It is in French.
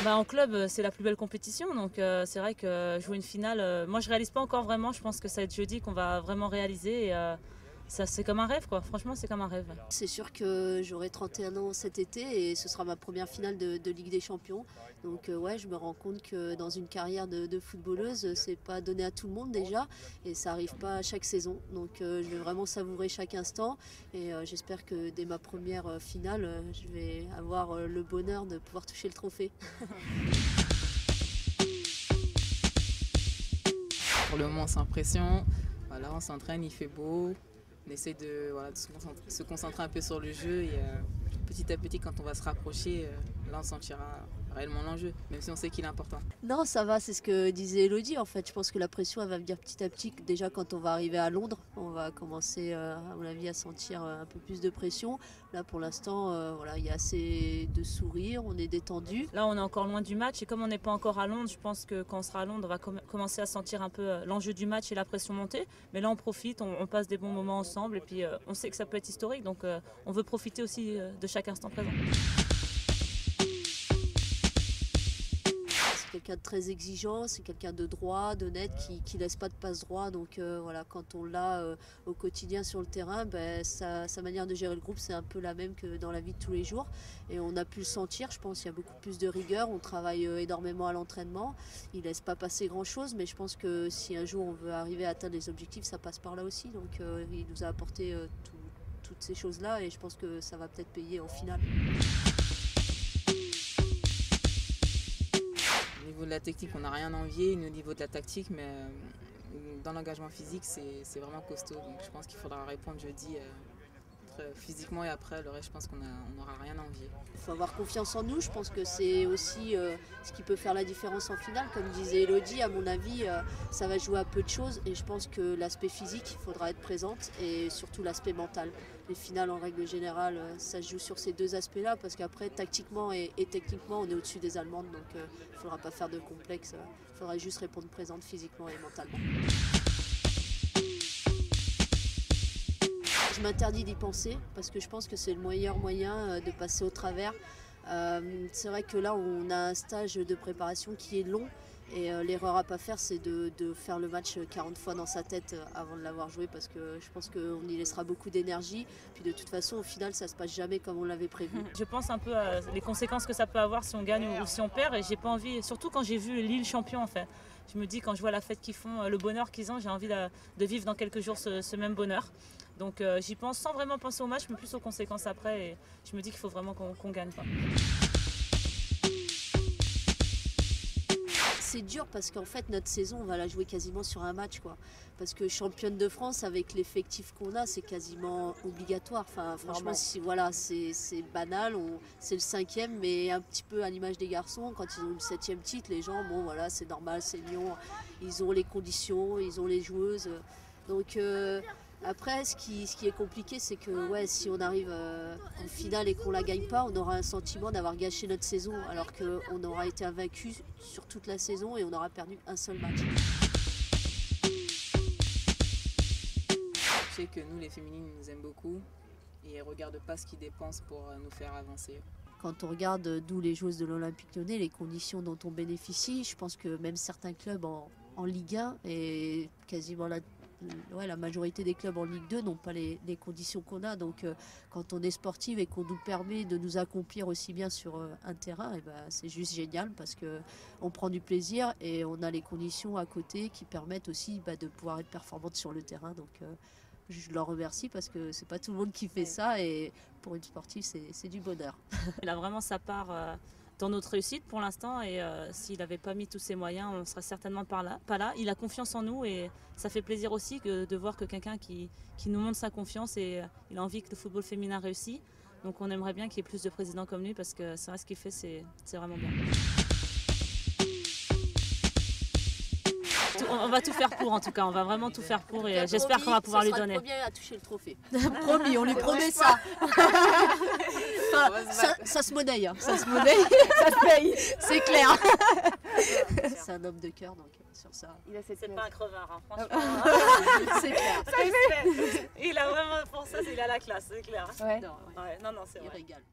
Bah, en club, c'est la plus belle compétition, donc c'est vrai que jouer une finale, moi je réalise pas encore vraiment, je pense que ça va être jeudi qu'on va vraiment réaliser. Et, ça, c'est comme un rêve, quoi. Franchement, c'est comme un rêve. C'est sûr que j'aurai 31 ans cet été et ce sera ma première finale de Ligue des Champions. Donc ouais, je me rends compte que dans une carrière de footballeuse, c'est pas donné à tout le monde déjà et ça arrive pas à chaque saison. Donc je vais vraiment savourer chaque instant et j'espère que dès ma première finale, je vais avoir le bonheur de pouvoir toucher le trophée. Pour le moment, sans pression. Voilà, on s'entraîne, il fait beau. On essaie de se concentrer un peu sur le jeu et petit à petit, quand on va se rapprocher, là on sentira réellement l'enjeu, même si on sait qu'il est important. Non, ça va, c'est ce que disait Elodie en fait. Je pense que la pression elle va venir petit à petit. Déjà quand on va arriver à Londres, on va commencer à mon avis à sentir un peu plus de pression. Là pour l'instant, voilà, il y a assez de sourires, on est détendu. Là on est encore loin du match et comme on n'est pas encore à Londres, je pense que quand on sera à Londres, on va commencer à sentir un peu l'enjeu du match et la pression monter. Mais là on profite, on passe des bons moments ensemble et puis on sait que ça peut être historique, donc on veut profiter aussi de chaque instant présent. Quelqu'un de très exigeant, c'est quelqu'un de droit, d'honnête, qui laisse pas de passe droit. Donc voilà, quand on l'a au quotidien sur le terrain, sa manière de gérer le groupe, c'est un peu la même que dans la vie de tous les jours. Et on a pu le sentir, je pense, il y a beaucoup plus de rigueur. On travaille énormément à l'entraînement. Il laisse pas passer grand-chose, mais je pense que si un jour on veut arriver à atteindre les objectifs, ça passe par là aussi. Donc il nous a apporté toutes ces choses-là et je pense que ça va peut-être payer en finale. Au niveau de la technique, on n'a rien à envier, au niveau de la tactique, mais dans l'engagement physique, c'est vraiment costaud. Donc je pense qu'il faudra répondre jeudi physiquement et après, le reste, je pense qu'on n'aura rien à envier. Il faut avoir confiance en nous, je pense que c'est aussi ce qui peut faire la différence en finale. Comme disait Elodie, à mon avis, ça va jouer à peu de choses et je pense que l'aspect physique, il faudra être présente et surtout l'aspect mental. Les finales, en règle générale, ça se joue sur ces deux aspects-là parce qu'après, tactiquement et techniquement, on est au-dessus des Allemandes, donc il ne faudra pas faire de complexe, il faudra juste répondre présente physiquement et mentalement. Je m'interdis d'y penser parce que je pense que c'est le meilleur moyen de passer au travers. C'est vrai que là on a un stage de préparation qui est long et l'erreur à ne pas faire c'est de faire le match 40 fois dans sa tête avant de l'avoir joué parce que je pense qu'on y laissera beaucoup d'énergie. Puis de toute façon au final ça ne se passe jamais comme on l'avait prévu. Je pense un peu à les conséquences que ça peut avoir si on gagne ou si on perd et j'ai pas envie, surtout quand j'ai vu Lille champion en fait. Je me dis quand je vois la fête qu'ils font, le bonheur qu'ils ont, j'ai envie de vivre dans quelques jours ce même bonheur. Donc j'y pense sans vraiment penser au match, mais plus aux conséquences après. Et je me dis qu'il faut vraiment qu'on gagne. C'est dur parce qu'en fait notre saison on va la jouer quasiment sur un match quoi. Parce que championne de France avec l'effectif qu'on a c'est quasiment obligatoire. Enfin franchement voilà, c'est banal, c'est le 5e mais un petit peu à l'image des garçons quand ils ont le 7e titre les gens bon voilà c'est normal, c'est Lyon, ils ont les conditions, ils ont les joueuses. Donc après, ce qui est compliqué, c'est que ouais, si on arrive en finale et qu'on ne la gagne pas, on aura un sentiment d'avoir gâché notre saison, alors qu'on aura été invaincu sur toute la saison et on aura perdu un seul match. Je sais que nous, les féminines, ils nous aiment beaucoup et ils ne regardent pas ce qu'ils dépensent pour nous faire avancer. Quand on regarde d'où les joueuses de l'Olympique Lyonnais, les conditions dont on bénéficie, je pense que même certains clubs en Ligue 1 et quasiment la majorité des clubs en Ligue 2 n'ont pas les conditions qu'on a. Donc quand on est sportive et qu'on nous permet de nous accomplir aussi bien sur un terrain, et c'est juste génial parce qu'on prend du plaisir et on a les conditions à côté qui permettent aussi de pouvoir être performante sur le terrain. Donc je leur remercie parce que c'est pas tout le monde qui fait ça et pour une sportive c'est du bonheur. Il a vraiment sa part dans notre réussite pour l'instant et s'il n'avait pas mis tous ses moyens, on ne serait certainement pas là. Il a confiance en nous et ça fait plaisir aussi de voir que quelqu'un qui nous montre sa confiance et il a envie que le football féminin réussisse. Donc on aimerait bien qu'il y ait plus de présidents comme lui parce que c'est vrai ce qu'il fait, c'est vraiment bien. On va tout faire pour en tout cas, on va vraiment tout faire pour et j'espère qu'on va pouvoir lui donner. Le premier à toucher le trophée. Promis, on lui promet ça. Ça se monnaie, hein. Ça se monnaie, ça se paye, c'est clair. C'est un homme de cœur donc sur ça. C'est pas un crevard, hein, franchement. C'est clair. Il a vraiment pour ça, il a la classe, c'est clair. Ouais. Non, non, c'est vrai. Il régale.